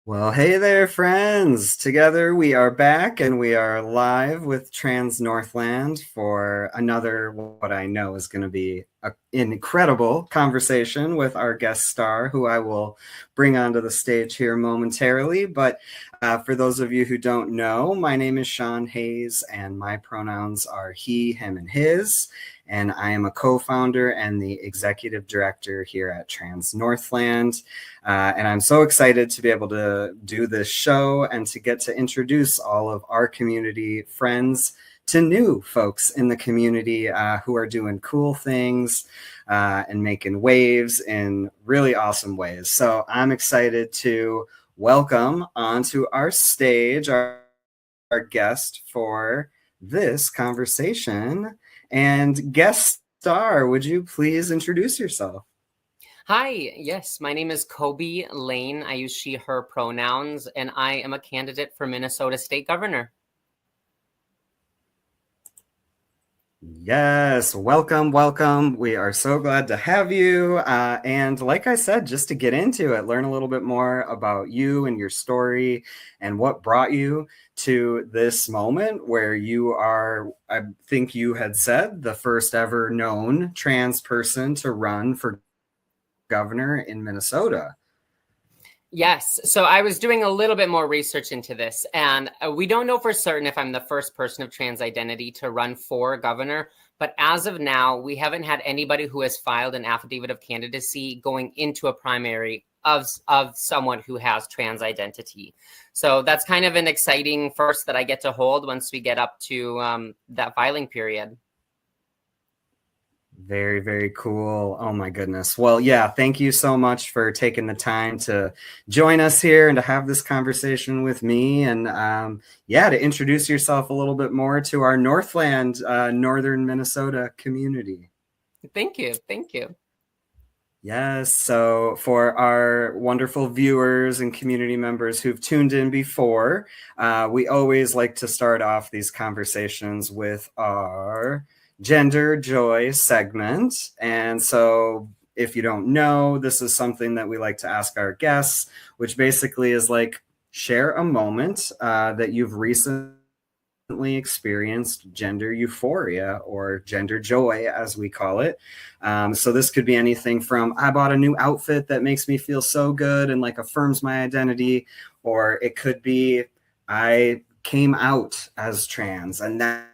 Well, hey there, friends. Together we are back and we are live with Trans Northland for another, what I know is going to be an incredible conversation with our guest star, who I will bring onto the stage here momentarily. But for those of you who don't know, my name is Sean Hayes and my pronouns are he, him, and his. And I am a co-founder and the executive director here at Trans Northland. And I'm so excited to be able to do this show and to get to introduce all of our community friends to new folks in the community who are doing cool things and making waves in really awesome ways. So I'm excited to welcome onto our stage our guest for this conversation. And guest star, would you please introduce yourself? Hi, yes, my name is Kobey Layne. I use she, her pronouns, and I am a candidate for Minnesota State Governor. Yes, welcome, welcome. We are so glad to have you. And like I said, just to get into it, learn a little bit more about you and your story and what brought you to this moment where you are, I think you had said, the first ever known trans person to run for governor in Minnesota. Yes, so I was doing a little bit more research into this, and we don't know for certain if I'm the first person of trans identity to run for governor, but as of now, we haven't had anybody who has filed an affidavit of candidacy going into a primary of someone who has trans identity. So that's kind of an exciting first that I get to hold once we get up to that filing period. Very, very cool. Oh my goodness. Well, yeah, thank you so much for taking the time to join us here and to have this conversation with me. And yeah, to introduce yourself a little bit more to our Northland, northern Minnesota community. Thank you. Thank you. Yes. So for our wonderful viewers and community members who've tuned in before, we always like to start off these conversations with our Gender Joy segment. And so if you don't know, this is something that we like to ask our guests, which basically is like, share a moment that you've recently experienced gender euphoria or gender joy, as we call it. So this could be anything from I bought a new outfit that makes me feel so good and like affirms my identity, or it could be I came out as trans and that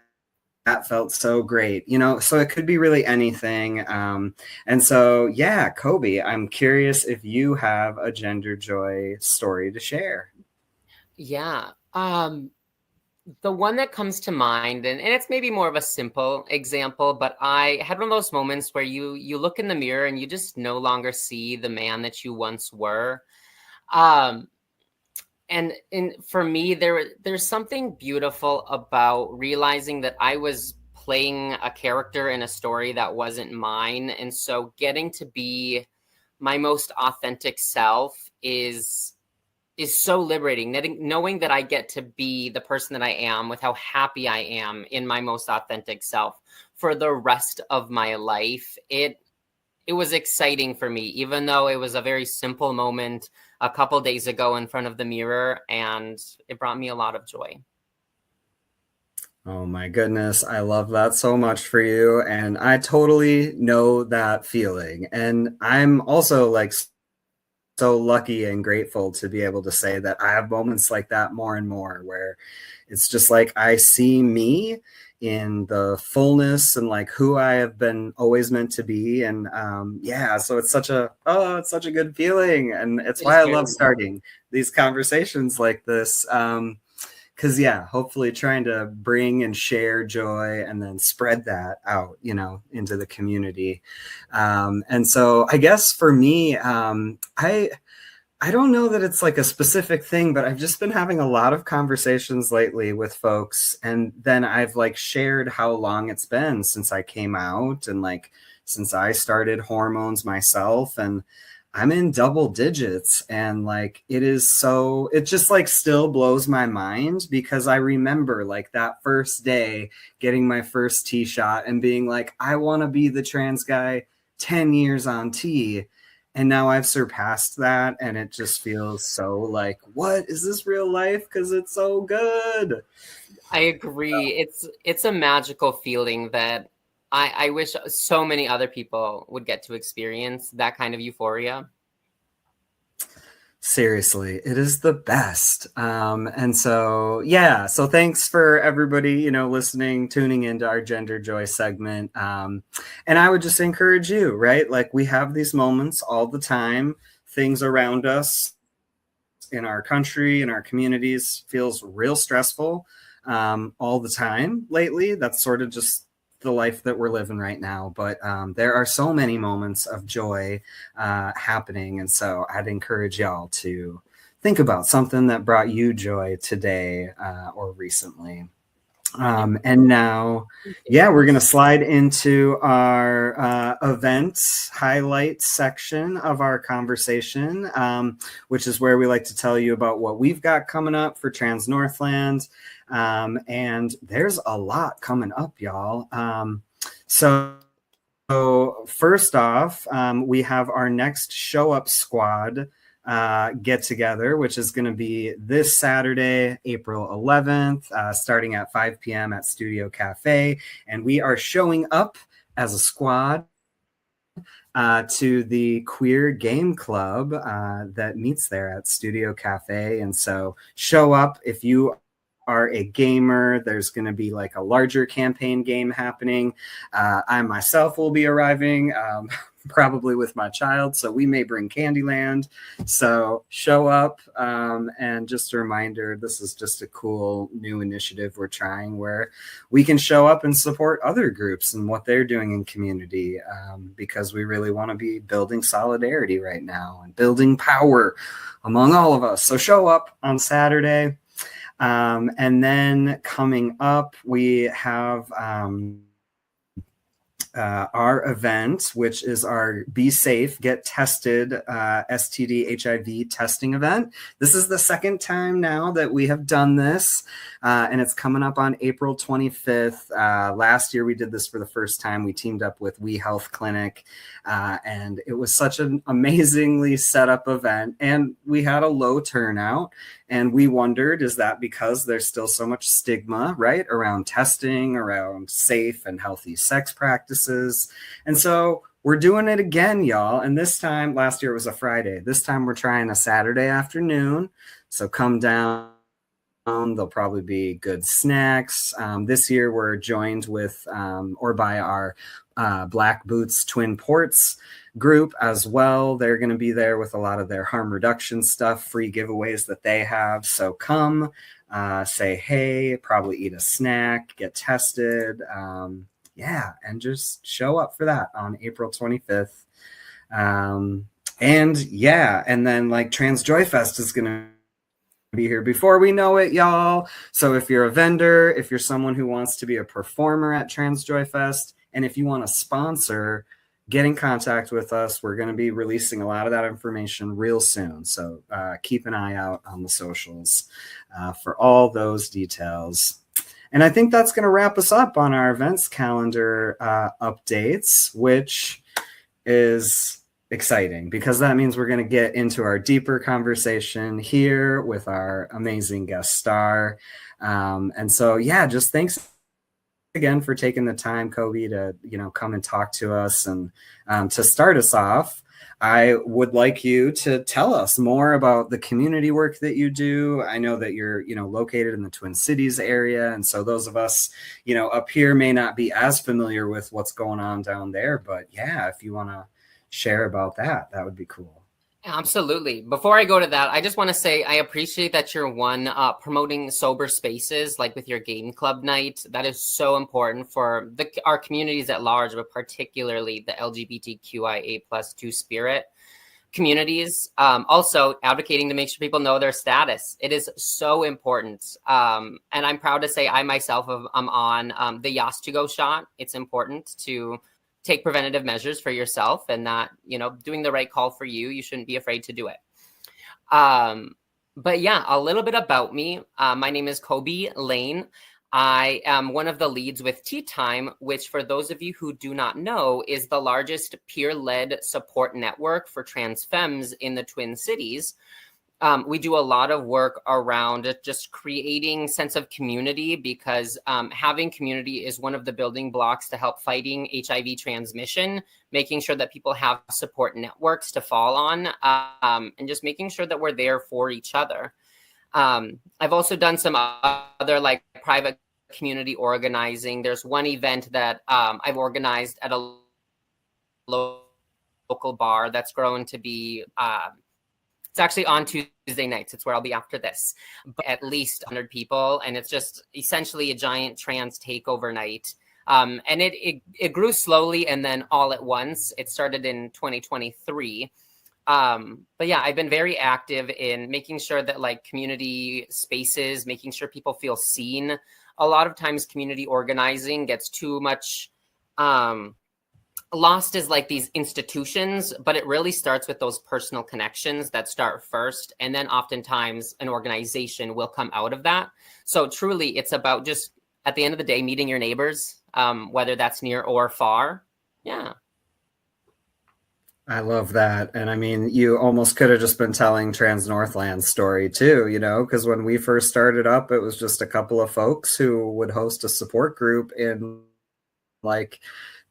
felt so great, so it could be really anything. And so, yeah, Kobey, I'm curious if you have a gender joy story to share. Yeah. The one that comes to mind, and it's maybe more of a simple example, but I had one of those moments where you look in the mirror and you just no longer see the man that you once were. And for me, there's something beautiful about realizing that I was playing a character in a story that wasn't mine. And so getting to be my most authentic self is so liberating. Knowing that I get to be the person that I am with how happy I am in my most authentic self for the rest of my life. It was exciting for me, even though it was a very simple moment a couple days ago in front of the mirror, and it brought me a lot of joy. Oh my goodness, I love that so much for you. And I totally know that feeling. And I'm also like so lucky and grateful to be able to say that I have moments like that more and more, where it's just like I see me in the fullness and like who I have been always meant to be. And yeah, so it's such a good feeling. And it's It is why I very love starting these conversations like this. Because yeah, hopefully trying to bring and share joy and then spread that out, into the community. And so I guess for me, I don't know that it's like a specific thing, but I've just been having a lot of conversations lately with folks. And then I've like shared how long it's been since I came out and like since I started hormones myself. And I'm in double digits, and like it just like still blows my mind because I remember like that first day getting my first T shot and being like, I want to be the trans guy 10 years on T. And now I've surpassed that, and it just feels so like, what is this real life? Because it's so good. I agree. It's a magical feeling that I wish so many other people would get to experience that kind of euphoria. Seriously, it is the best. And so, yeah, so thanks for everybody, listening, tuning into our Gender Joy segment. And I would just encourage you, right? Like, we have these moments all the time, things around us in our country, in our communities, feels real stressful all the time lately. That's sort of just the life that we're living right now. But there are so many moments of joy happening. And so I'd encourage y'all to think about something that brought you joy today or recently. And now, yeah, we're going to slide into our events highlight section of our conversation, which is where we like to tell you about what we've got coming up for Trans Northland. And there's a lot coming up, y'all. So first off, we have our next Show Up Squad get together, which is going to be this Saturday, April 11th, starting at 5 p.m. at Studio Cafe. And we are showing up as a squad to the Queer Game Club that meets there at Studio Cafe. And so show up if you are a gamer. There's going to be like a larger campaign game happening. I myself will be arriving, probably with my child, so we may bring Candyland. So show up. And just a reminder, this is just a cool new initiative we're trying where we can show up and support other groups and what they're doing in community, because we really want to be building solidarity right now and building power among all of us. So show up on Saturday. And then coming up, we have our event, which is our Be Safe, Get Tested STD HIV testing event. This is the second time now that we have done this, and it's coming up on April 25th. Last year we did this for the first time. We teamed up with We Health Clinic, and it was such an amazingly set up event, and we had a low turnout. And we wondered, is that because there's still so much stigma, right, around testing, around safe and healthy sex practices? And so we're doing it again, y'all. And this time, last year it was a Friday. This time we're trying a Saturday afternoon. So come down. There'll probably be good snacks. This year we're joined with or by our Black Boots Twin Ports group as well. They're going to be there with a lot of their harm reduction stuff, free giveaways that they have. So come, say hey, probably eat a snack, get tested. Yeah, and just show up for that on April 25th. And yeah, and then like Trans Joy Fest is going to be here before we know it, y'all. So if you're a vendor, if you're someone who wants to be a performer at Trans Joy Fest, and if you want to sponsor, get in contact with us. We're going to be releasing a lot of that information real soon. So keep an eye out on the socials for all those details. And I think that's going to wrap us up on our events calendar updates, which is exciting because that means we're going to get into our deeper conversation here with our amazing guest star. And so, yeah, just thanks again for taking the time, Kobey, to come and talk to us. And to start us off, I would like you to tell us more about the community work that you do. I know that you're located in the Twin Cities area, and so those of us up here may not be as familiar with what's going on down there. But yeah, if you want to share about that, that would be cool. Absolutely. Before I go to that, I just want to say I appreciate that you're promoting sober spaces, like with your game club night. That is so important for our communities at large, but particularly the LGBTQIA plus two spirit communities. Also advocating to make sure people know their status. It is so important. And I'm proud to say I myself am on the Yas to Go shot. It's important to take preventative measures for yourself and not, doing the right call for you. You shouldn't be afraid to do it. But yeah, a little bit about me. My name is Kobey Layne. I am one of the leads with Tea Time, which, for those of you who do not know, is the largest peer-led support network for Transfemmes in the Twin Cities. We do a lot of work around just creating sense of community, because having community is one of the building blocks to help fighting HIV transmission, making sure that people have support networks to fall on, and just making sure that we're there for each other. I've also done some other like private community organizing. There's one event that I've organized at a local bar that's grown to be it's actually on Tuesday nights. It's where I'll be after this. But at least 100 people, and it's just essentially a giant trans takeover night. And it grew slowly and then all at once. It started in 2023. But yeah, I've been very active in making sure that like community spaces, making sure people feel seen. A lot of times community organizing gets too much lost as like these institutions, but it really starts with those personal connections that start first. And then oftentimes an organization will come out of that. So truly it's about just at the end of the day, meeting your neighbors, whether that's near or far. Yeah. I love that. And I mean, you almost could have just been telling Trans Northland's story too, you know, because when we first started up, it was just a couple of folks who would host a support group in like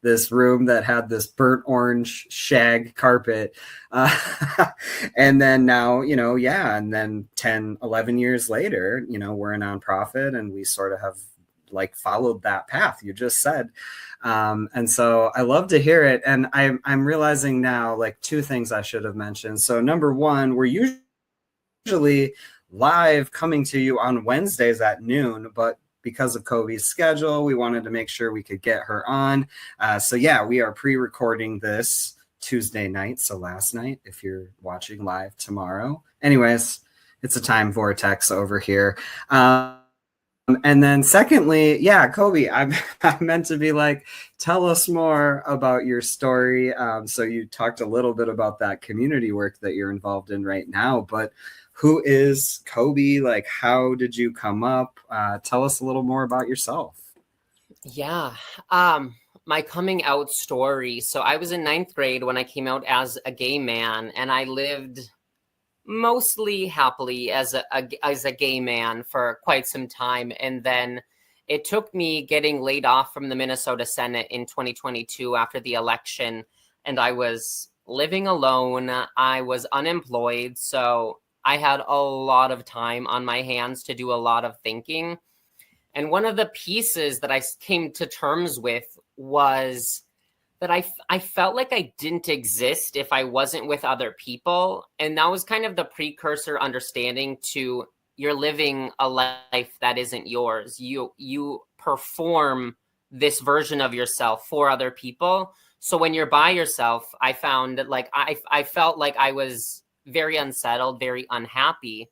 this room that had this burnt orange shag carpet. And then now, you know, yeah. And then 10, 11 years later, you know, we're a nonprofit and we sort of have like followed that path you just said. And so I love to hear it. And I'm realizing now like two things I should have mentioned. So number one, we're usually live coming to you on Wednesdays at noon, but because of Kobey's schedule, we wanted to make sure we could get her on. So yeah, we are pre-recording this Tuesday night. So last night, if you're watching live tomorrow. Anyways, it's a time vortex over here. And then secondly, yeah, Kobey, I'm meant to be like, tell us more about your story. So you talked a little bit about that community work that you're involved in right now, but who is Kobey? Like, how did you come up? Tell us a little more about yourself. Yeah. My coming out story. So I was in 9th grade when I came out as a gay man, and I lived mostly happily as a gay man for quite some time. And then it took me getting laid off from the Minnesota Senate in 2022 after the election, and I was living alone. I was unemployed, so I had a lot of time on my hands to do a lot of thinking. And one of the pieces that I came to terms with was that I felt like I didn't exist if I wasn't with other people. And that was kind of the precursor understanding to you're living a life that isn't yours. You perform this version of yourself for other people. So when you're by yourself, I found that like I felt like I was very unsettled, very unhappy.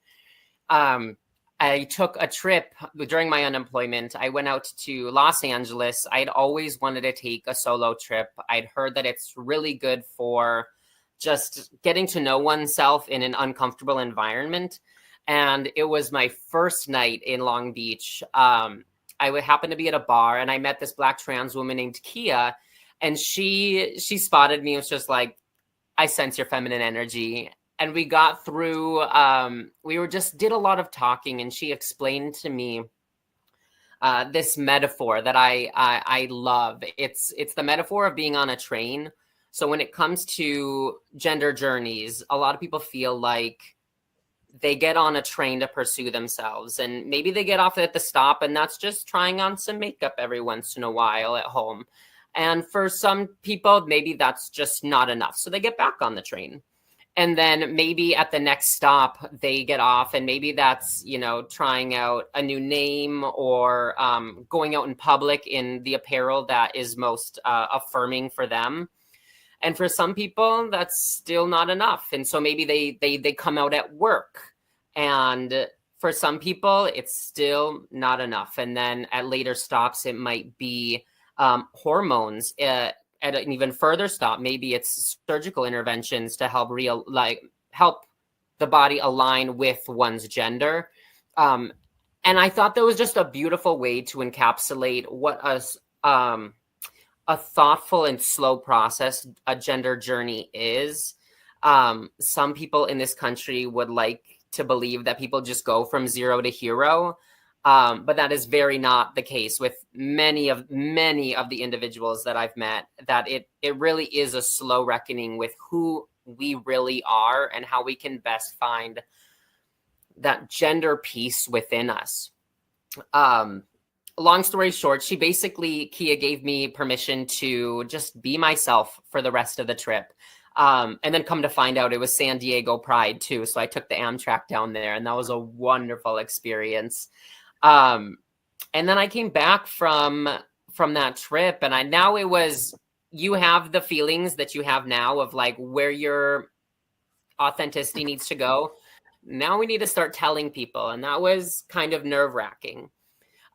I took a trip during my unemployment. I went out to Los Angeles. I'd always wanted to take a solo trip. I'd heard that it's really good for just getting to know oneself in an uncomfortable environment. And it was my first night in Long Beach. I happened to be at a bar, and I met this Black trans woman named Kia, and she spotted me and was just like, I sense your feminine energy. And we got through, did a lot of talking, and she explained to me this metaphor that I love. It's the metaphor of being on a train. So when it comes to gender journeys, a lot of people feel like they get on a train to pursue themselves, and maybe they get off at the stop, and that's just trying on some makeup every once in a while at home. And for some people, maybe that's just not enough. So they get back on the train. And then maybe at the next stop, they get off, and maybe that's, you know, trying out a new name or going out in public in the apparel that is most affirming for them. And for some people, that's still not enough. And so maybe they come out at work. And for some people, it's still not enough. And then at later stops, it might be hormones. At an even further stop, maybe it's surgical interventions to help help the body align with one's gender. And I thought that was just a beautiful way to encapsulate what a thoughtful and slow process a gender journey is. Some people in this country would like to believe that people just go from zero to hero. But that is very not the case with many of the individuals that I've met, that it really is a slow reckoning with who we really are and how we can best find that gender piece within us. Long story short, Kia gave me permission to just be myself for the rest of the trip. And then come to find out it was San Diego Pride too. So I took the Amtrak down there, and that was a wonderful experience. And then I came back from that trip, and you have the feelings that you have now of like where your authenticity needs to go. Now we need to start telling people. And that was kind of nerve-wracking.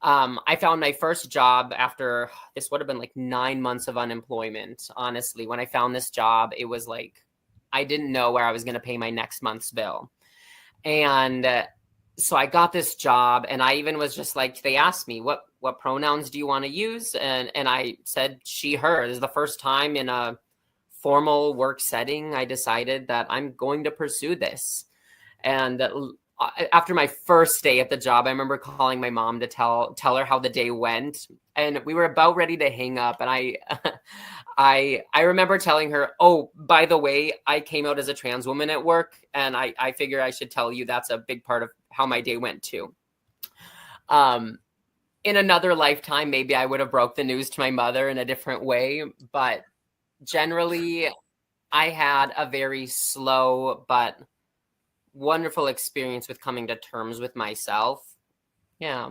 I found my first job after, this would have been like 9 months of unemployment. Honestly, when I found this job, it was like, I didn't know where I was going to pay my next month's bill. And so I got this job, and I even was just like, they asked me, what pronouns do you want to use? And I said she, her. This is the first time in a formal work setting I decided that I'm going to pursue this. And after my first day at the job, I remember calling my mom to tell her how the day went, and we were about ready to hang up. And I remember telling her, "Oh, by the way, I came out as a trans woman at work, and I figure I should tell you that's a big part of how my day went too." In another lifetime, maybe I would have broke the news to my mother in a different way, but generally, I had a very slow but wonderful experience with coming to terms with myself. Yeah.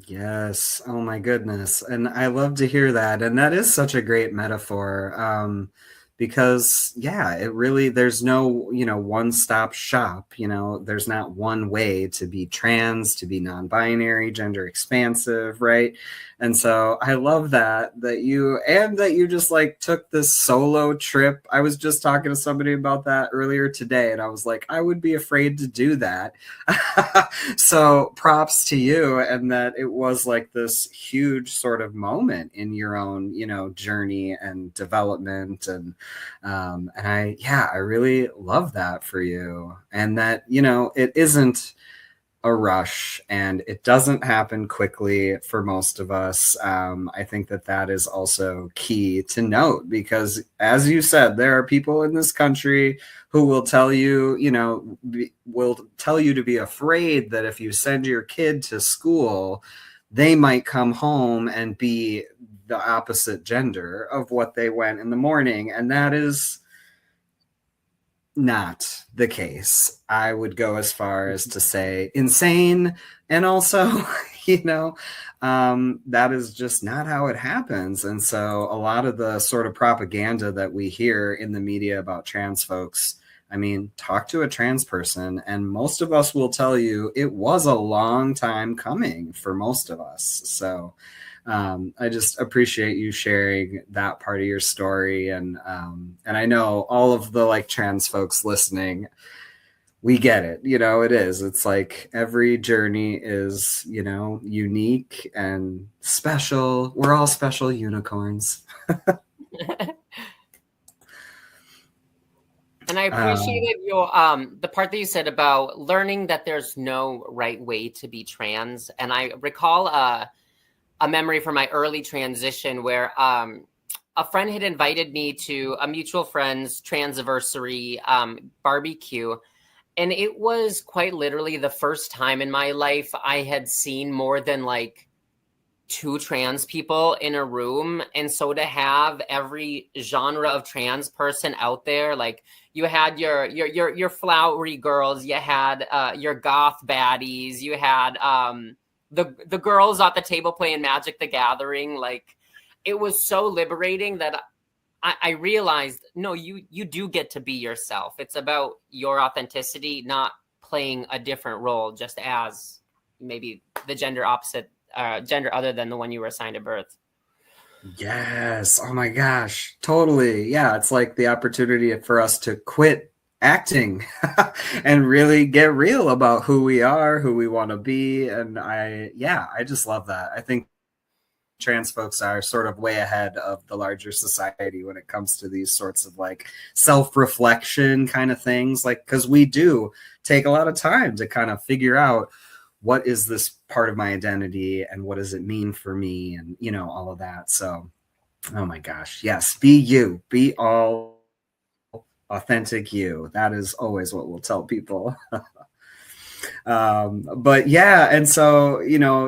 Yes. Oh my goodness. And I love to hear that. And that is such a great metaphor. Because yeah, it really, there's no, one-stop shop, there's not one way to be trans, to be non-binary, gender expansive, right? And so I love that you just like took this solo trip. I was just talking to somebody about that earlier today, and I was like, I would be afraid to do that. So props to you, and that it was like this huge sort of moment in your own, journey and development. And I really love that for you. And that, it isn't a rush, and it doesn't happen quickly for most of us. I think that is also key to note, because as you said, there are people in this country who will tell you, will tell you to be afraid that if you send your kid to school, they might come home and be the opposite gender of what they went in the morning. And that is not the case. I would go as far as to say insane. And also, that is just not how it happens. And so a lot of the sort of propaganda that we hear in the media about trans folks, I mean, talk to a trans person, and most of us will tell you it was a long time coming for most of us. So I just appreciate you sharing that part of your story. And I know all of the like trans folks listening, we get it. It's like every journey is, unique and special. We're all special unicorns. And I appreciated the part that you said about learning that there's no right way to be trans. And I recall a memory from my early transition where a friend had invited me to a mutual friend's transiversary barbecue. And it was quite literally the first time in my life I had seen more than like 2 trans people in a room. And so to have every genre of trans person out there, like you had your flowery girls, you had your goth baddies, you had the girls at the table playing Magic the Gathering. Like, it was so liberating that I realized, no, you do get to be yourself. It's about your authenticity, not playing a different role just as maybe the gender opposite, gender other than the one you were assigned at birth. Yes. Oh my gosh. Totally. Yeah. It's like the opportunity for us to quit acting and really get real about who we are, who we want to be. And I just love that. I think trans folks are sort of way ahead of the larger society when it comes to these sorts of like self-reflection kind of things, like because we do take a lot of time to kind of figure out what is this part of my identity and what does it mean for me, and all of that. So oh my gosh, yes, be you, be all authentic you. That is always what we'll tell people. But yeah, and so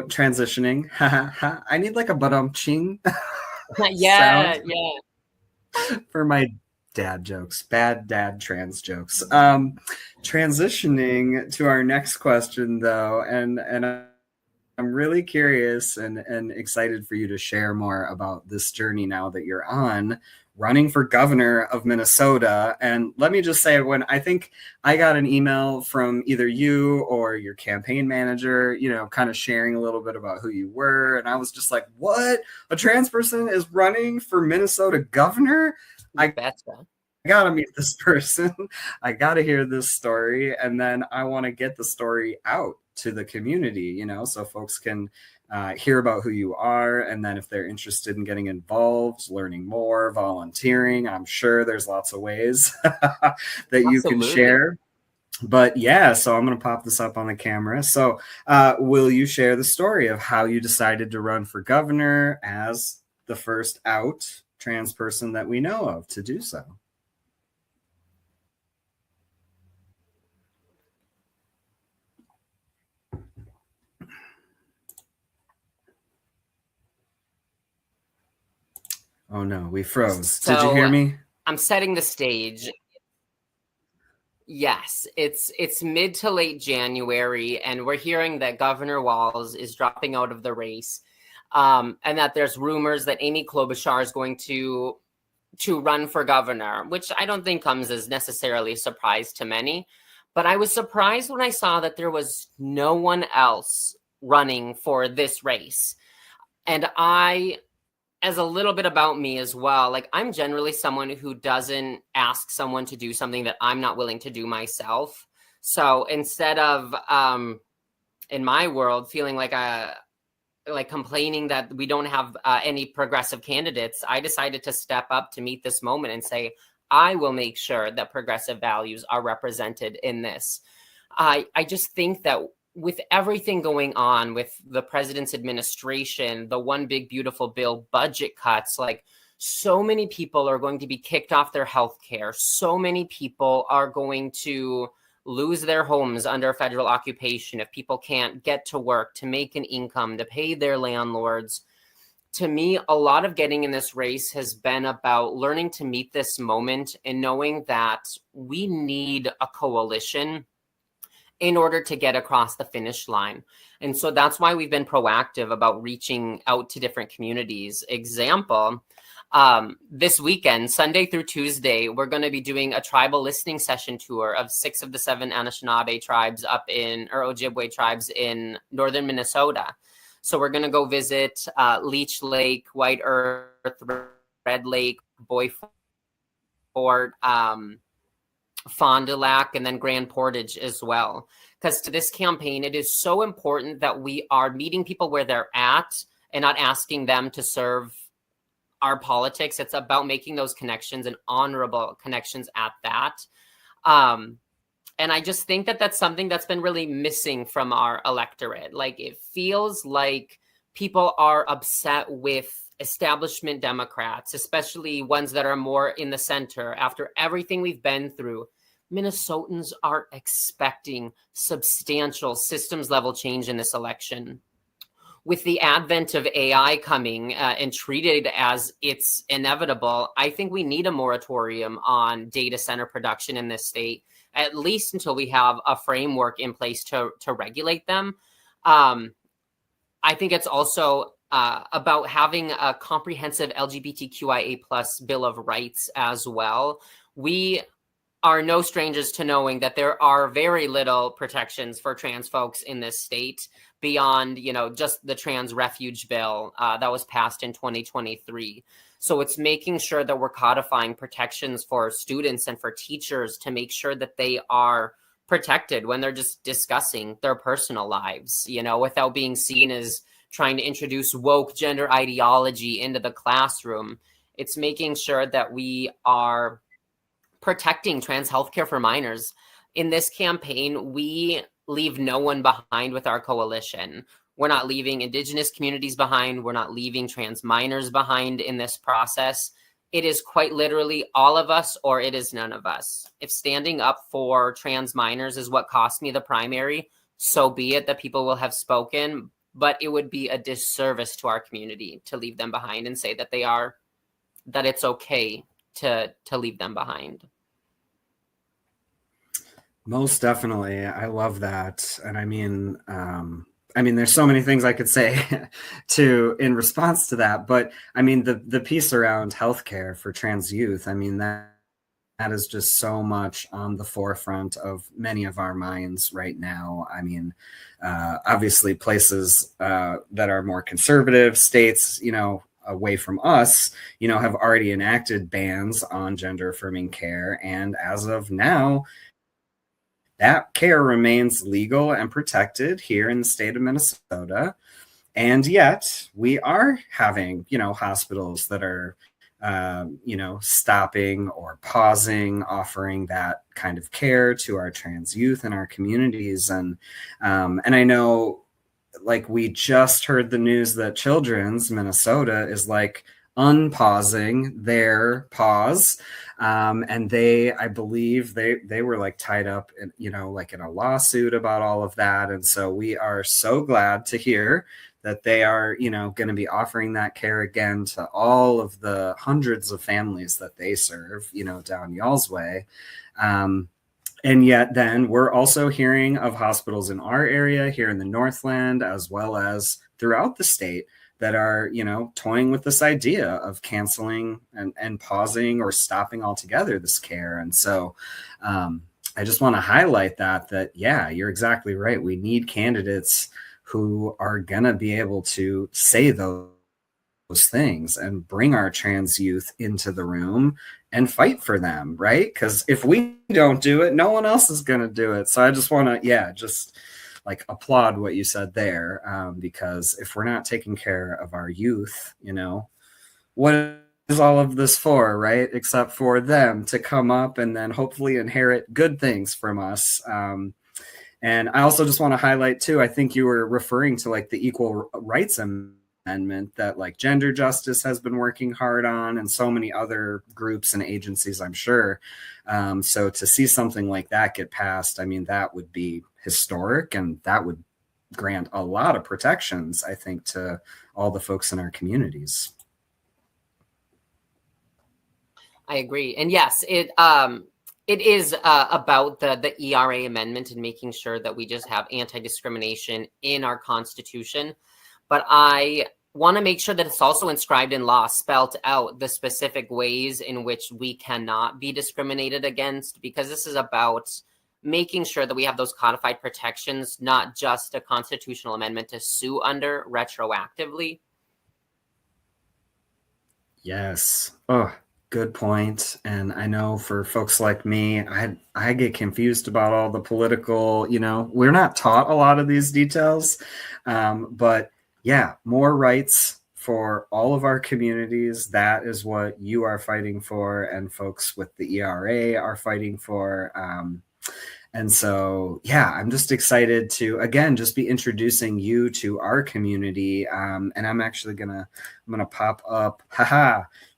transitioning. I need like a ching Yeah, sound yeah. for my dad jokes, bad dad trans jokes. Transitioning to our next question though, and I'm really curious and excited for you to share more about this journey now that you're on, running for governor of Minnesota. And let me just say, when I think I got an email from either you or your campaign manager, kind of sharing a little bit about who you were. And I was just like, what? A trans person is running for Minnesota governor? You betcha. I gotta meet this person. I gotta hear this story. And then I want to get the story out to the community, so folks can hear about who you are. And then if they're interested in getting involved, learning more, volunteering, I'm sure there's lots of ways that you can Absolutely. share. But yeah, so I'm going to pop this up on the camera. So will you share the story of how you decided to run for governor as the first out trans person that we know of to do so? Oh no, we froze. So, did you hear me? I'm setting the stage. Yes, it's mid to late January, and we're hearing that Governor Walz is dropping out of the race, and that there's rumors that Amy Klobuchar is going to run for governor, which I don't think comes as necessarily a surprise to many. But I was surprised when I saw that there was no one else running for this race. And as a little bit about me as well, like I'm generally someone who doesn't ask someone to do something that I'm not willing to do myself. So instead of, in my world, feeling like complaining that we don't have any progressive candidates, I decided to step up to meet this moment and say, I will make sure that progressive values are represented in this. I just think that with everything going on with the president's administration, the one big beautiful bill, budget cuts, like so many people are going to be kicked off their health care. So many people are going to lose their homes under federal occupation if people can't get to work, to make an income, to pay their landlords. To me, a lot of getting in this race has been about learning to meet this moment and knowing that we need a coalition in order to get across the finish line. And so that's why we've been proactive about reaching out to different communities. Example, this weekend, Sunday through Tuesday, we're going to be doing a tribal listening session tour of 6 of the 7 Anishinaabe tribes or Ojibwe tribes in northern Minnesota. So we're going to go visit Leech Lake, White Earth, Red Lake, Boy Fort, Fond du Lac, and then Grand Portage as well. Because to this campaign, it is so important that we are meeting people where they're at and not asking them to serve our politics. It's about making those connections and honorable connections at that. And I just think that that's something that's been really missing from our electorate. Like it feels like people are upset with establishment Democrats, especially ones that are more in the center. After everything we've been through, Minnesotans are expecting substantial systems level change in this election. With the advent of AI coming and treated as it's inevitable, I think we need a moratorium on data center production in this state, at least until we have a framework in place to regulate them. I think it's also about having a comprehensive LGBTQIA plus Bill of Rights as well. We are no strangers to knowing that there are very little protections for trans folks in this state beyond, just the trans refuge bill that was passed in 2023. So it's making sure that we're codifying protections for students and for teachers to make sure that they are protected when they're just discussing their personal lives, you know, without being seen as trying to introduce woke gender ideology into the classroom. It's making sure that we are protecting trans healthcare for minors. In this campaign, we leave no one behind with our coalition. We're not leaving Indigenous communities behind. We're not leaving trans minors behind in this process. It is quite literally all of us or it is none of us. If standing up for trans minors is what cost me the primary, so be it, that people will have spoken, but it would be a disservice to our community to leave them behind and say that that it's okay to leave them behind. Most definitely. I love that. And I mean, there's so many things I could say in response to that, but I mean, the piece around healthcare for trans youth, I mean, that is just so much on the forefront of many of our minds right now. I mean, obviously places that are more conservative states, you know, away from us, you know, have already enacted bans on gender affirming care. And as of now, that care remains legal and protected here in the state of Minnesota. And yet we are having, you know, hospitals that are, you know, stopping or pausing, offering that kind of care to our trans youth in our communities. And I know, like, we just heard the news that Children's Minnesota is like unpausing their pause. And I believe they were like tied up in, you know, like in a lawsuit about all of that. And so we are so glad to hear that they are, you know, going to be offering that care again to all of the hundreds of families that they serve, you know, down y'all's way. And yet then we're also hearing of hospitals in our area here in the Northland, as well as throughout the state, that are, you know, toying with this idea of canceling and pausing or stopping altogether this care. And so I just want to highlight that, yeah, you're exactly right. We need candidates who are going to be able to say those things and bring our trans youth into the room and fight for them, right? Because if we don't do it, no one else is going to do it. So I just want to, yeah, just like applaud what you said there, because if we're not taking care of our youth, you know, what is all of this for, right? Except for them to come up and then hopefully inherit good things from us. And I also just want to highlight too, I think you were referring to like the Equal Rights Amendment that like Gender Justice has been working hard on, and so many other groups and agencies, I'm sure. So to see something like that get passed, I mean, that would be historic, and that would grant a lot of protections, I think, to all the folks in our communities. I agree. And yes, it is about the ERA amendment and making sure that we just have anti-discrimination in our Constitution. But I want to make sure that it's also inscribed in law, spelt out the specific ways in which we cannot be discriminated against, because this is about making sure that we have those codified protections, not just a constitutional amendment to sue under retroactively. Yes. Oh, good point. And I know for folks like me, I get confused about all the political, you know, we're not taught a lot of these details. But yeah, more rights for all of our communities. That is what you are fighting for, and folks with the ERA are fighting for. And so, yeah, I'm just excited to, again, just be introducing you to our community. And I'm actually I'm gonna pop up,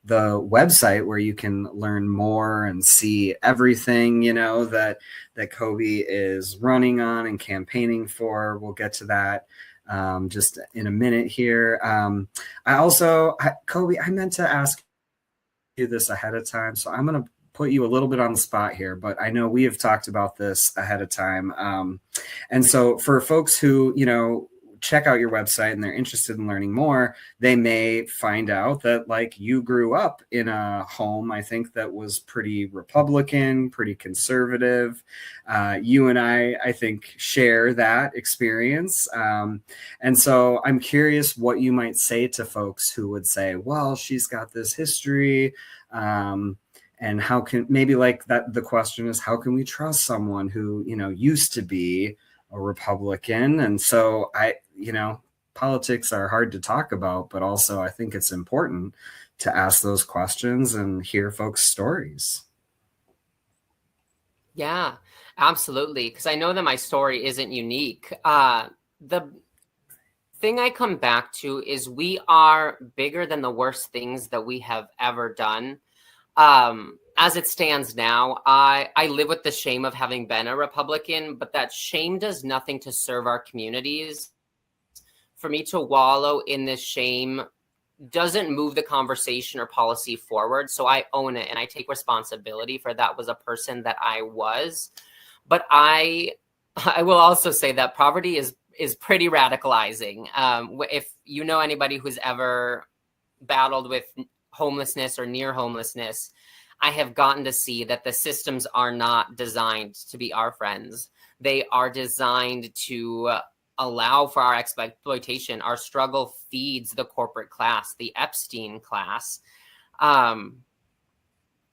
the website where you can learn more and see everything, you know, that Kobey is running on and campaigning for. We'll get to that just in a minute here. Kobey, I meant to ask you this ahead of time, so I'm gonna put you a little bit on the spot here, but I know we have talked about this ahead of time. And so for folks who, you know, check out your website and they're interested in learning more, they may find out that like you grew up in a home, I think, that was pretty Republican, pretty conservative. You and I think, share that experience. And so I'm curious what you might say to folks who would say, well, she's got this history. And how can, maybe like that, the question is, how can we trust someone who, used to be a Republican? And so politics are hard to talk about, but also I think it's important to ask those questions and hear folks' stories. Yeah, absolutely. Because I know that my story isn't unique. The thing I come back to is we are bigger than the worst things that we have ever done. As it stands now, I live with the shame of having been a Republican, but that shame does nothing to serve our communities. For me to wallow in this shame doesn't move the conversation or policy forward. So I own it and I take responsibility for that was a person that I was. But I will also say that poverty is pretty radicalizing. If you know anybody who's ever battled with homelessness or near homelessness, I have gotten to see that the systems are not designed to be our friends. They are designed to allow for our exploitation. Our struggle feeds the corporate class, the Epstein class.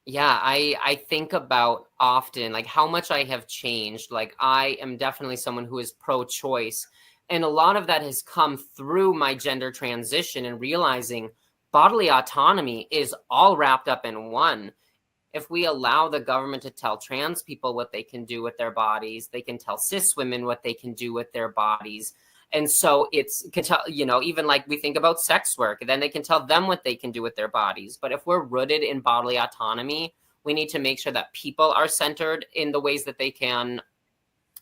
Yeah, I think about often like how much I have changed. Like I am definitely someone who is pro-choice. And a lot of that has come through my gender transition and realizing bodily autonomy is all wrapped up in one. If we allow the government to tell trans people what they can do with their bodies, they can tell cis women what they can do with their bodies. And so even like we think about sex work, then they can tell them what they can do with their bodies. But if we're rooted in bodily autonomy, we need to make sure that people are centered in the ways that they can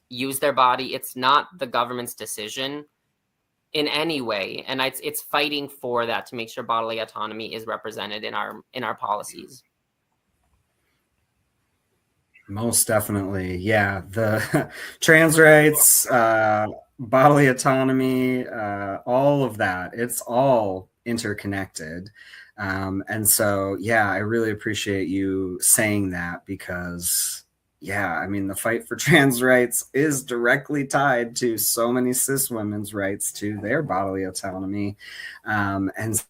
use their body. It's not the government's decision in any way. And it's fighting for that to make sure bodily autonomy is represented in our policies. Most definitely. Yeah. The trans rights, bodily autonomy, all of that, it's all interconnected. And so, yeah, I really appreciate you saying that because, yeah, I mean, the fight for trans rights is directly tied to so many cis women's rights to their bodily autonomy. And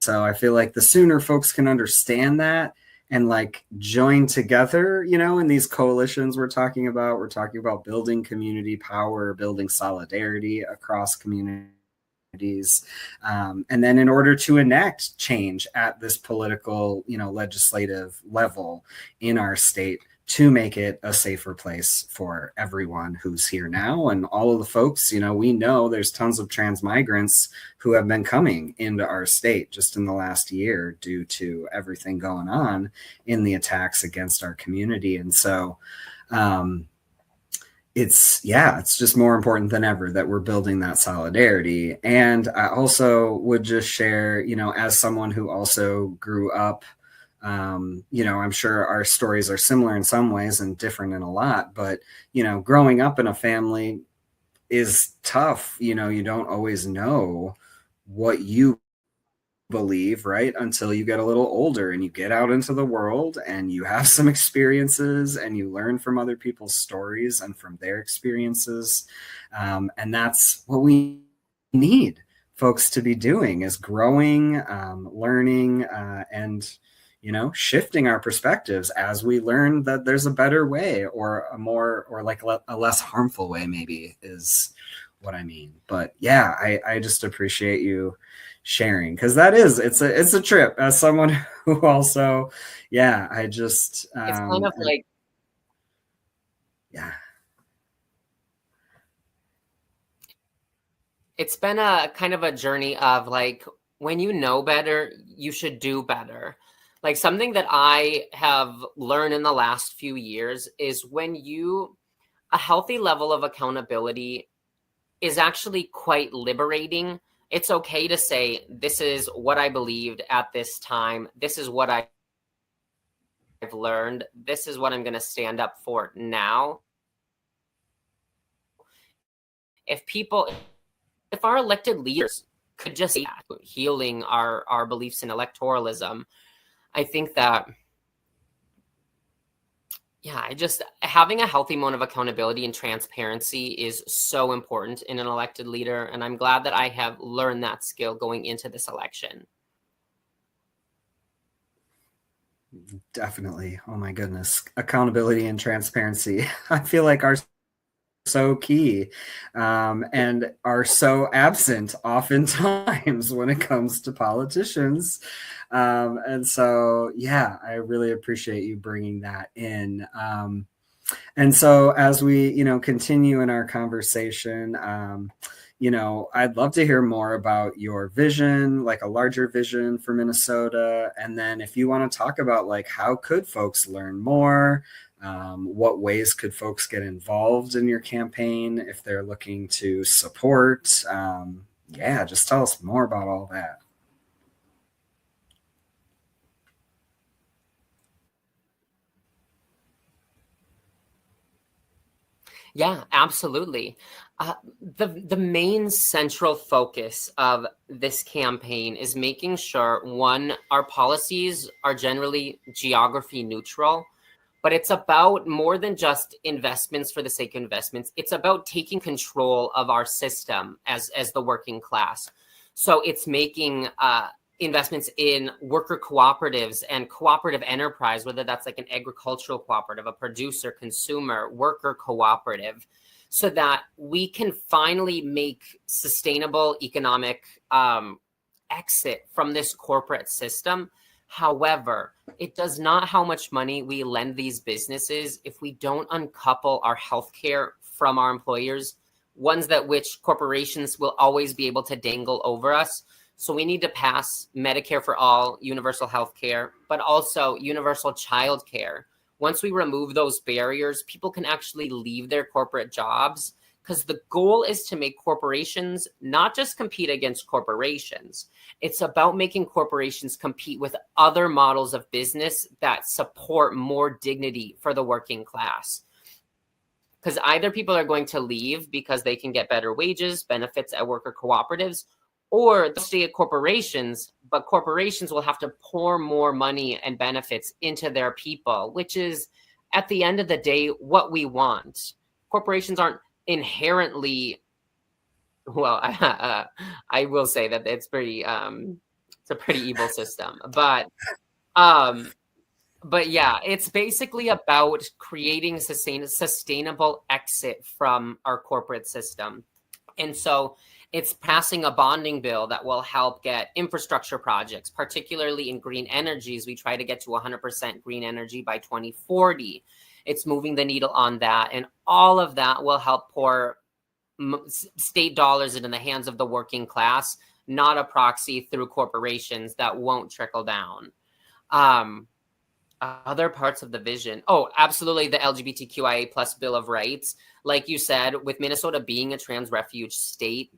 so I feel like the sooner folks can understand that and like join together, in these coalitions we're talking about building community power, building solidarity across communities. And then in order to enact change at this political, legislative level in our state, to make it a safer place for everyone who's here now and all of the folks, we know there's tons of trans migrants who have been coming into our state just in the last year due to everything going on in the attacks against our community. And so it's just more important than ever that we're building that solidarity. And I also would just share, as someone who also grew up, I'm sure our stories are similar in some ways and different in a lot, but, growing up in a family is tough. You don't always know what you believe, right? Until you get a little older and you get out into the world and you have some experiences and you learn from other people's stories and from their experiences. And that's what we need folks to be doing, is growing, learning, and shifting our perspectives as we learn that there's a better way, or a more, or like a less harmful way, maybe, is what I mean. But yeah, I just appreciate you sharing, because it's a trip as someone who also, I just It's kind of like, yeah. It's been a kind of a journey of like, when you know better, you should do better. Like something that I have learned in the last few years is a healthy level of accountability is actually quite liberating. It's okay to say, this is what I believed at this time. This is what I've learned. This is what I'm going to stand up for now. If people if our elected leaders could just say that, healing our beliefs in electoralism, I think that, yeah, I just having a healthy amount of accountability and transparency is so important in an elected leader. And I'm glad that I have learned that skill going into this election. Definitely. Oh my goodness. Accountability and transparency, I feel like, are so key, and are so absent oftentimes when it comes to politicians. And so, yeah, I really appreciate you bringing that in. And so as we, continue in our conversation, I'd love to hear more about your vision, like a larger vision for Minnesota. And then if you want to talk about like, how could folks learn more? What ways could folks get involved in your campaign if they're looking to support? Yeah, just tell us more about all that. Yeah, absolutely. The main central focus of this campaign is making sure, one, our policies are generally geography neutral, but it's about more than just investments for the sake of investments. It's about taking control of our system as the working class. So it's making investments in worker cooperatives and cooperative enterprise, whether that's like an agricultural cooperative, a producer, consumer, worker cooperative, so that we can finally make sustainable economic exit from this corporate system. However, it does not how much money we lend these businesses if we don't uncouple our healthcare from our employers, ones that which corporations will always be able to dangle over us. So we need to pass Medicare for all, universal health care, but also universal child care. Once we remove those barriers, people can actually leave their corporate jobs, because the goal is to make corporations not just compete against corporations. It's about making corporations compete with other models of business that support more dignity for the working class. Because either people are going to leave because they can get better wages, benefits at worker cooperatives, or they'll stay at corporations, but corporations will have to pour more money and benefits into their people, which is, at the end of the day, what we want. Corporations aren't inherently, well, I will say that it's a pretty evil system, but yeah, it's basically about creating sustainable exit from our corporate system. And so it's passing a bonding bill that will help get infrastructure projects, particularly in green energies. We try to get to 100% green energy by 2040. It's moving the needle on that. And all of that will help pour state dollars into the hands of the working class, not a proxy through corporations that won't trickle down. Other parts of the vision. Oh, absolutely. The LGBTQIA plus Bill of Rights. Like you said, with Minnesota being a trans refuge state,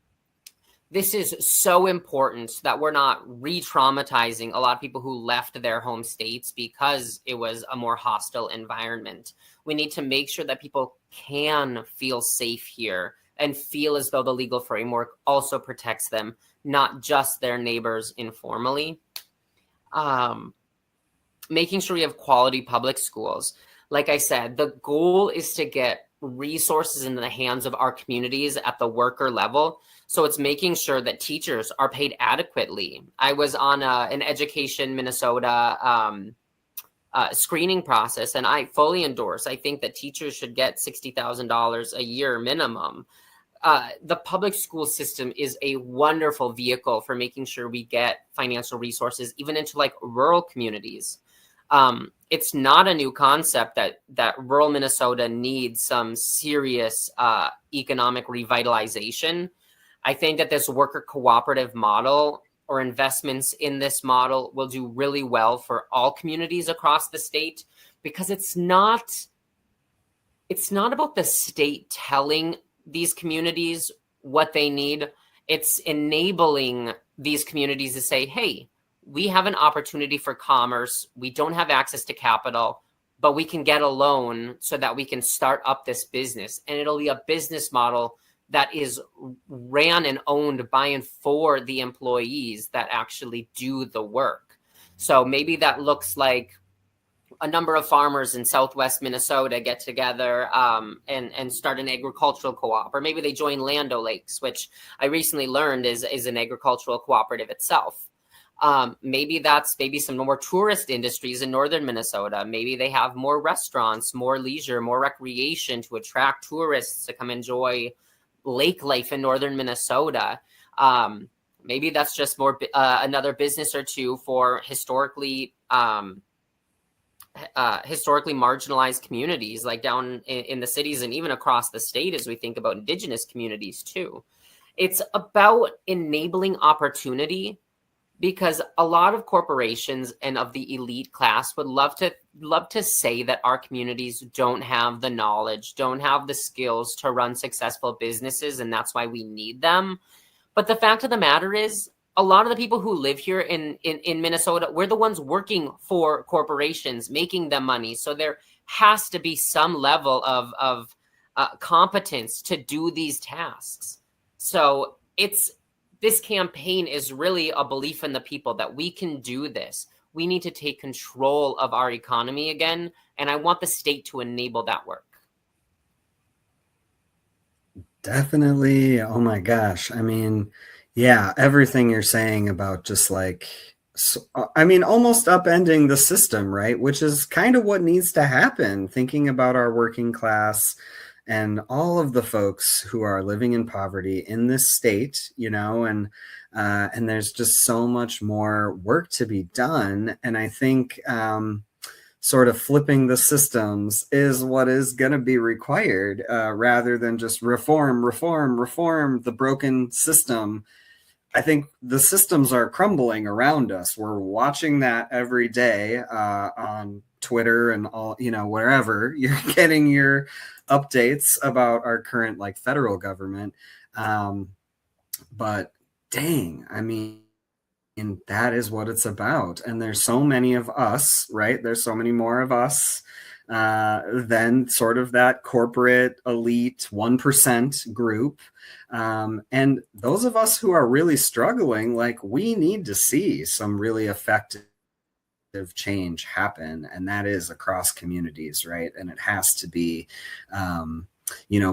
this is so important that we're not re-traumatizing a lot of people who left their home states because it was a more hostile environment. We need to make sure that people can feel safe here and feel as though the legal framework also protects them, not just their neighbors informally. Making sure we have quality public schools. Like I said, the goal is to get resources into the hands of our communities at the worker level. So it's making sure that teachers are paid adequately. I was on an Education Minnesota screening process, and I fully endorse. I think that teachers should get $60,000 a year minimum. The public school system is a wonderful vehicle for making sure we get financial resources even into like rural communities. It's not a new concept that rural Minnesota needs some serious economic revitalization. I think that this worker cooperative model or investments in this model will do really well for all communities across the state, because it's not about the state telling these communities what they need. It's enabling these communities to say, hey, we have an opportunity for commerce. We don't have access to capital, but we can get a loan so that we can start up this business. And it'll be a business model that is ran and owned by and for the employees that actually do the work. So maybe that looks like a number of farmers in Southwest Minnesota get together and start an agricultural co-op, or maybe they join Land O'Lakes, which I recently learned is an agricultural cooperative itself. Maybe some more tourist industries in northern Minnesota. Maybe they have more restaurants, more leisure, more recreation to attract tourists to come enjoy lake life in northern Minnesota. Maybe that's just more another business or two for historically marginalized communities, like down in the cities and even across the state, as we think about Indigenous communities too. It's about enabling opportunity, because a lot of corporations and of the elite class would love to say that our communities don't have the knowledge, don't have the skills to run successful businesses, and that's why we need them. But the fact of the matter is, a lot of the people who live here in Minnesota, we're the ones working for corporations, making them money. So there has to be some level of competence to do these tasks. So this campaign is really a belief in the people that we can do this. We need to take control of our economy again, and I want the state to enable that work. Definitely. Oh my gosh. I mean, yeah, everything you're saying about just like, I mean, almost upending the system, right? Which is kind of what needs to happen, thinking about our working class and all of the folks who are living in poverty in this state, and there's just so much more work to be done. And I think sort of flipping the systems is what is going to be required, rather than just reform the broken system. I think the systems are crumbling around us. We're watching that every day on Twitter and all, wherever you're getting your updates about our current like federal government. But dang, I mean, and that is what it's about. And there's so many of us, right? There's so many more of us than sort of that corporate elite 1% group. And those of us who are really struggling, like, we need to see some really effective change happen. And that is across communities, right? And it has to be,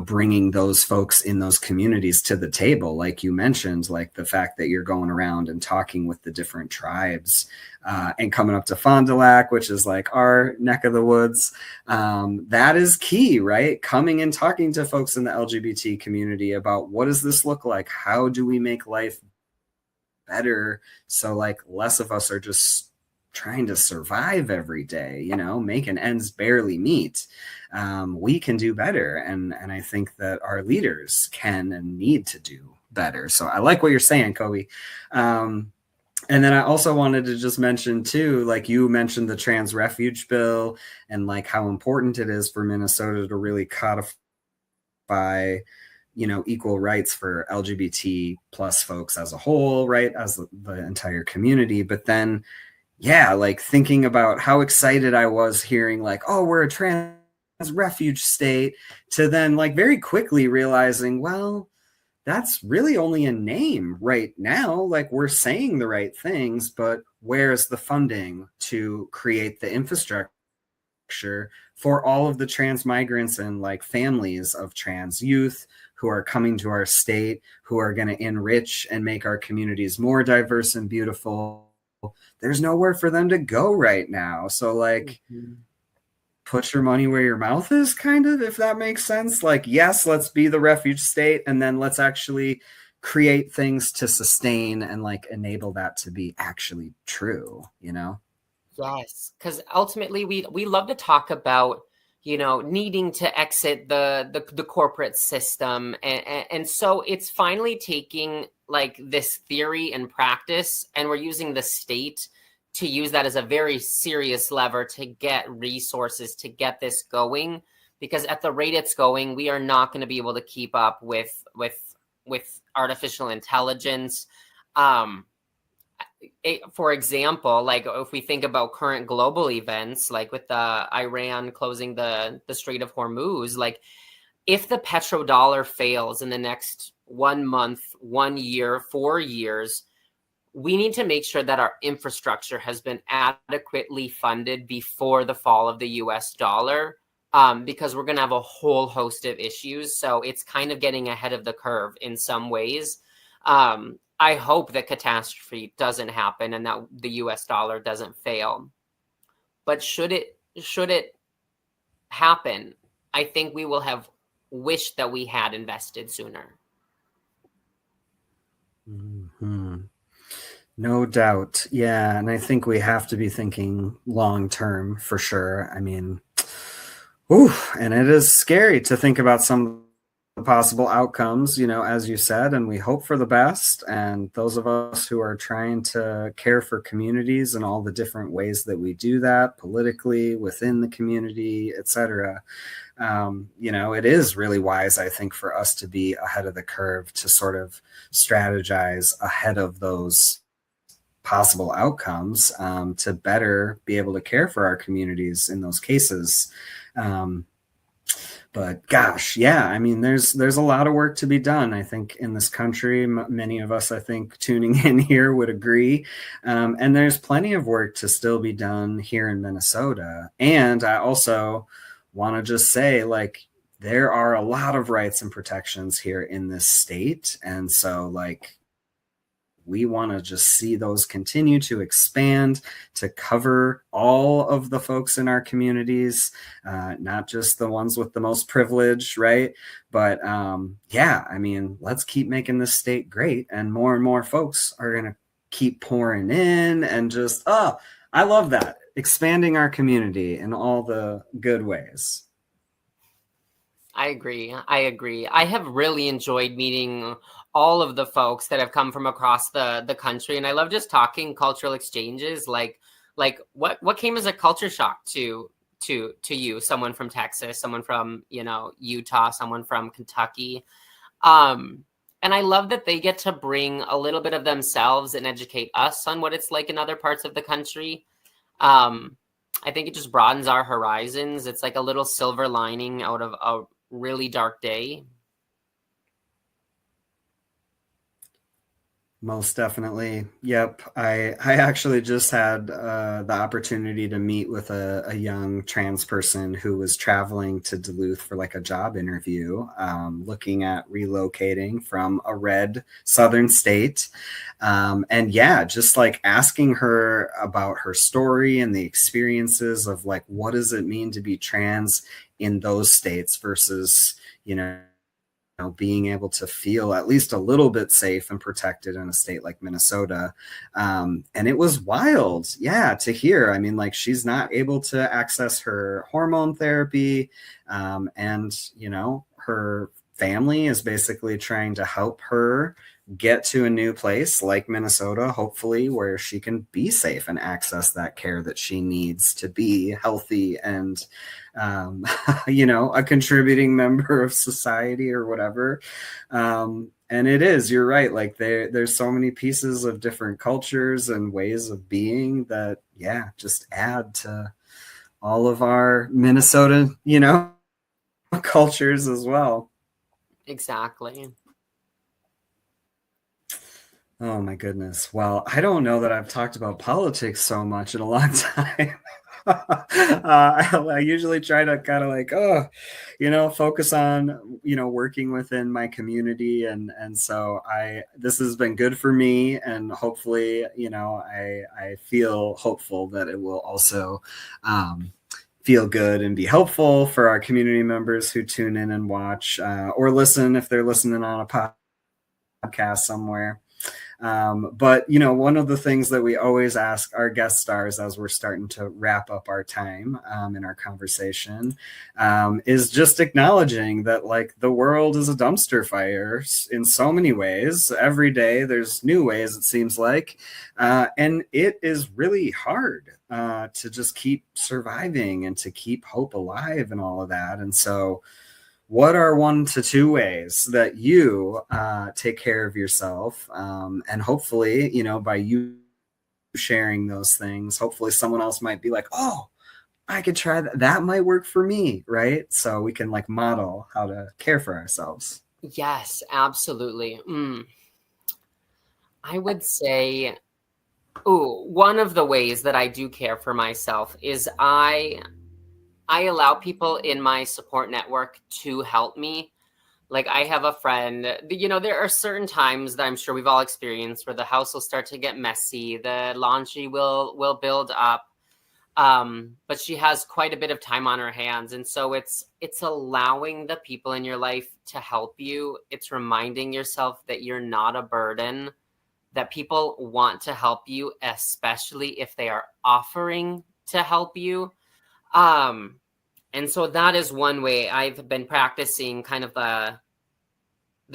bringing those folks in those communities to the table, like you mentioned, like the fact that you're going around and talking with the different tribes, and coming up to Fond du Lac, which is like our neck of the woods. That is key, right? Coming and talking to folks in the LGBT community about what does this look like? How do we make life better? So like less of us are just trying to survive every day, making ends barely meet. We can do better. And I think that our leaders can and need to do better. So I like what you're saying, Kobey. And then I also wanted to just mention too, like you mentioned the trans refuge bill and like how important it is for Minnesota to really codify, equal rights for LGBT plus folks as a whole, right? As the entire community. But then, yeah, like thinking about how excited I was hearing like, oh, we're a trans refuge state, to then like very quickly realizing, well, that's really only a name right now. Like we're saying the right things, but where's the funding to create the infrastructure for all of the trans migrants and like families of trans youth who are coming to our state, who are going to enrich and make our communities more diverse and beautiful? There's nowhere for them to go right now. So like, put your money where your mouth is, kind of, if that makes sense. Like, yes, let's be the refuge state, and then let's actually create things to sustain and like enable that to be actually true, Yes, because ultimately we love to talk about, needing to exit the corporate system. And so it's finally taking like this theory and practice, and we're using the state to use that as a very serious lever to get resources to get this going. Because at the rate it's going, we are not going to be able to keep up with artificial intelligence. For example, like if we think about current global events, like with Iran closing the Strait of Hormuz, like if the petrodollar fails in the next 1 month, 1 year, 4 years, we need to make sure that our infrastructure has been adequately funded before the fall of the US dollar, because we're going to have a whole host of issues. So it's kind of getting ahead of the curve in some ways. I hope that catastrophe doesn't happen and that the US dollar doesn't fail. But should it happen, I think we will have wished that we had invested sooner. Mm-hmm. No doubt. Yeah. And I think we have to be thinking long term for sure. I mean, ooh, and it is scary to think about some of the possible outcomes, as you said, and we hope for the best. And those of us who are trying to care for communities and all the different ways that we do that politically, within the community, etc. It is really wise, I think, for us to be ahead of the curve, to sort of strategize ahead of those possible outcomes, to better be able to care for our communities in those cases. But gosh, yeah, I mean, there's a lot of work to be done, I think, in this country. Many of us, I think, tuning in here would agree. And there's plenty of work to still be done here in Minnesota. And I also want to just say, like, there are a lot of rights and protections here in this state. And so, like, we want to just see those continue to expand to cover all of the folks in our communities, not just the ones with the most privilege, right? But yeah, I mean, let's keep making this state great, and more folks are going to keep pouring in, and just, I love that. Expanding our community in all the good ways. I agree. I have really enjoyed meeting all of the folks that have come from across the country, and I love just talking cultural exchanges. Like what came as a culture shock to you? Someone from Texas, someone from Utah, someone from Kentucky, and I love that they get to bring a little bit of themselves and educate us on what it's like in other parts of the country. I think it just broadens our horizons. It's like a little silver lining out of a really dark day. Most definitely. Yep. I actually just had the opportunity to meet with a young trans person who was traveling to Duluth for like a job interview, looking at relocating from a red southern state. And yeah, just like asking her about her story and the experiences of like, what does it mean to be trans in those states versus, being able to feel at least a little bit safe and protected in a state like Minnesota. And it was wild, yeah, to hear. I mean, like, she's not able to access her hormone therapy. And, her family is basically trying to help her get to a new place like Minnesota, hopefully, where she can be safe and access that care that she needs to be healthy and, a contributing member of society or whatever. And it is, you're right. Like, there's so many pieces of different cultures and ways of being that, yeah, just add to all of our Minnesota, cultures as well. Exactly. Oh my goodness. Well, I don't know that I've talked about politics so much in a long time. I usually try to kind of like, focus on, working within my community. And so this has been good for me. And hopefully, I feel hopeful that it will also, feel good and be helpful for our community members who tune in and watch, or listen if they're listening on a podcast somewhere. But, one of the things that we always ask our guest stars as we're starting to wrap up our time in our conversation is just acknowledging that, like, the world is a dumpster fire in so many ways. Every day there's new ways, it seems like. And it is really hard to just keep surviving and to keep hope alive and all of that. And so, what are 1 to 2 ways that you take care of yourself? And hopefully, by you sharing those things, hopefully someone else might be like, oh, I could try that. That might work for me, right? So we can like model how to care for ourselves. Yes, absolutely. I would say, one of the ways that I do care for myself is I allow people in my support network to help me. Like I have a friend, there are certain times that I'm sure we've all experienced where the house will start to get messy, the laundry will build up. But she has quite a bit of time on her hands. And so it's allowing the people in your life to help you. It's reminding yourself that you're not a burden, that people want to help you, especially if they are offering to help you. Um, and so that is one way I've been practicing kind of the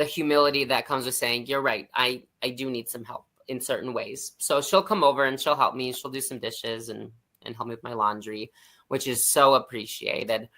humility that comes with saying, you're right, I do need some help in certain ways. So she'll come over and she'll help me. She'll do some dishes and help me with my laundry, which is so appreciated.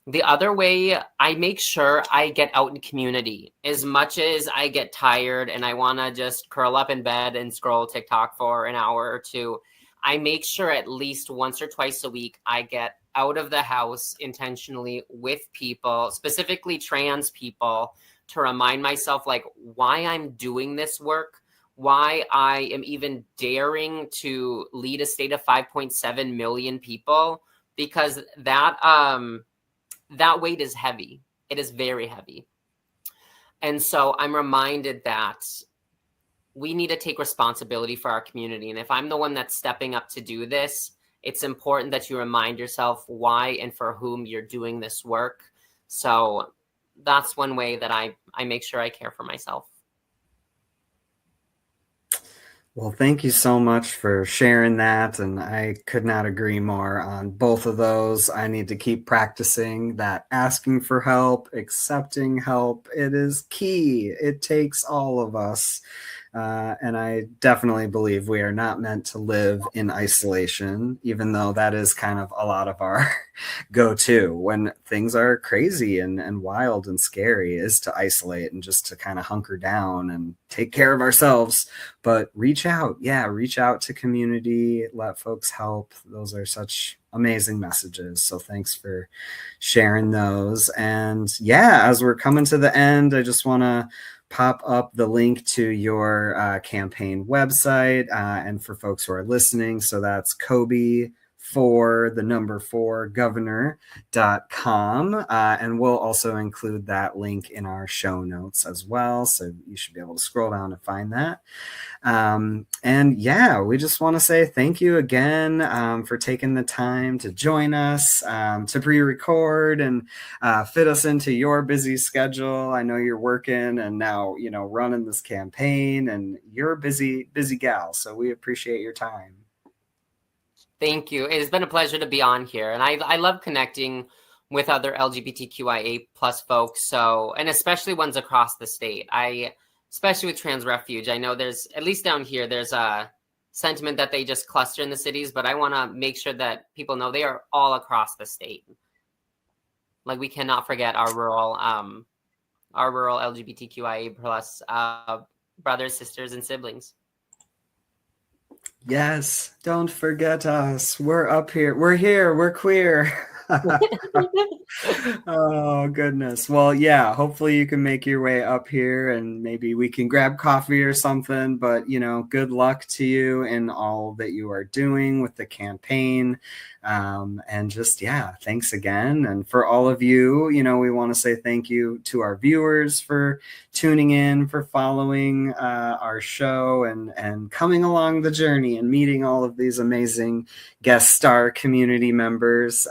The other way, I make sure I get out in community. As much as I get tired and I want to just curl up in bed and scroll TikTok for an hour or two, I make sure at least once or twice a week I get out of the house intentionally with people, specifically trans people, to remind myself like why I'm doing this work, why I am even daring to lead a state of 5.7 million people, because that weight is heavy. It is very heavy. And so I'm reminded that we need to take responsibility for our community. And if I'm the one that's stepping up to do this, it's important that you remind yourself why and for whom you're doing this work. So that's one way that I make sure I care for myself. Well, thank you so much for sharing that. And I could not agree more on both of those. I need to keep practicing that asking for help, accepting help. It is key. It takes all of us. And I definitely believe we are not meant to live in isolation, even though that is kind of a lot of our go-to when things are crazy and wild and scary, is to isolate and just to kind of hunker down and take care of ourselves. But reach out. Yeah, reach out to community, let folks help. Those are such amazing messages. So thanks for sharing those. And yeah, as we're coming to the end, I just want to pop up the link to your campaign website. And for folks who are listening, so that's Kobey for the number 4 governor.com. And we'll also include that link in our show notes as well. So you should be able to scroll down and find that. And yeah, we just want to say thank you again for taking the time to join us, to pre-record and fit us into your busy schedule. I know you're working and now, running this campaign, and you're a busy gal. So we appreciate your time. Thank you. It has been a pleasure to be on here. And I love connecting with other LGBTQIA plus folks. So, and especially ones across the state. Especially with Trans Refuge, I know there's, at least down here, there's a sentiment that they just cluster in the cities, but I want to make sure that people know they are all across the state. Like we cannot forget our rural LGBTQIA plus brothers, sisters, and siblings. Yes, don't forget us. We're up here. We're here. We're queer. Oh, goodness. Well, yeah, hopefully you can make your way up here and maybe we can grab coffee or something. But, good luck to you in all that you are doing with the campaign. And just, yeah, thanks again. And for all of you, we want to say thank you to our viewers for tuning in, for following our show and coming along the journey and meeting all of these amazing guest star community members.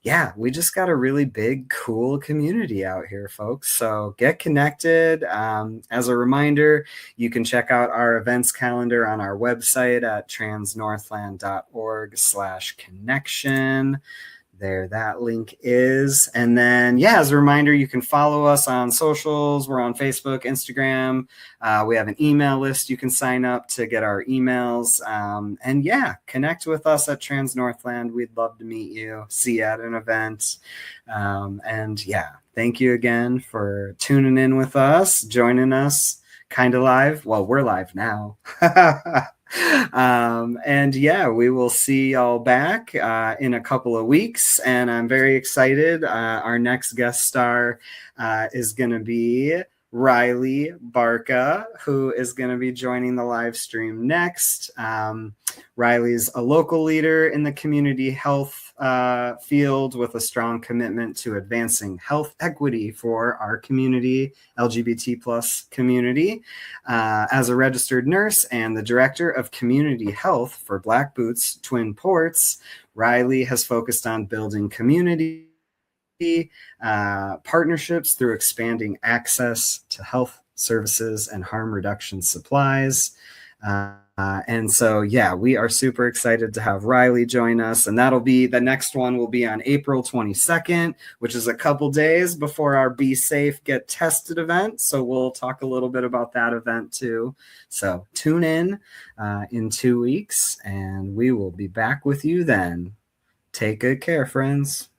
Yeah, we just got a really big, cool community out here, folks. So get connected. As a reminder, you can check out our events calendar on our website at transnorthland.org/connection. There, that link is. And then, yeah, as a reminder, you can follow us on socials. We're on Facebook, Instagram. We have an email list you can sign up to get our emails. And yeah, connect with us at Trans Northland. We'd love to meet you, see you at an event. And yeah, thank you again for tuning in with us, joining us, kind of live. Well, we're live now. And yeah, we will see y'all back in a couple of weeks, and I'm very excited. Our next guest star is going to be Riley Barca, who is going to be joining the live stream next. Riley's a local leader in the community health field with a strong commitment to advancing health equity for our community, LGBT plus community. As a registered nurse and the director of community health for Black Boots Twin Ports, Riley has focused on building community partnerships through expanding access to health services and harm reduction supplies. And so, yeah, we are super excited to have Riley join us. And the next one will be on April 22nd, which is a couple days before our Be Safe, Get Tested event. So we'll talk a little bit about that event too. So tune in 2 weeks, and we will be back with you then. Take good care, friends.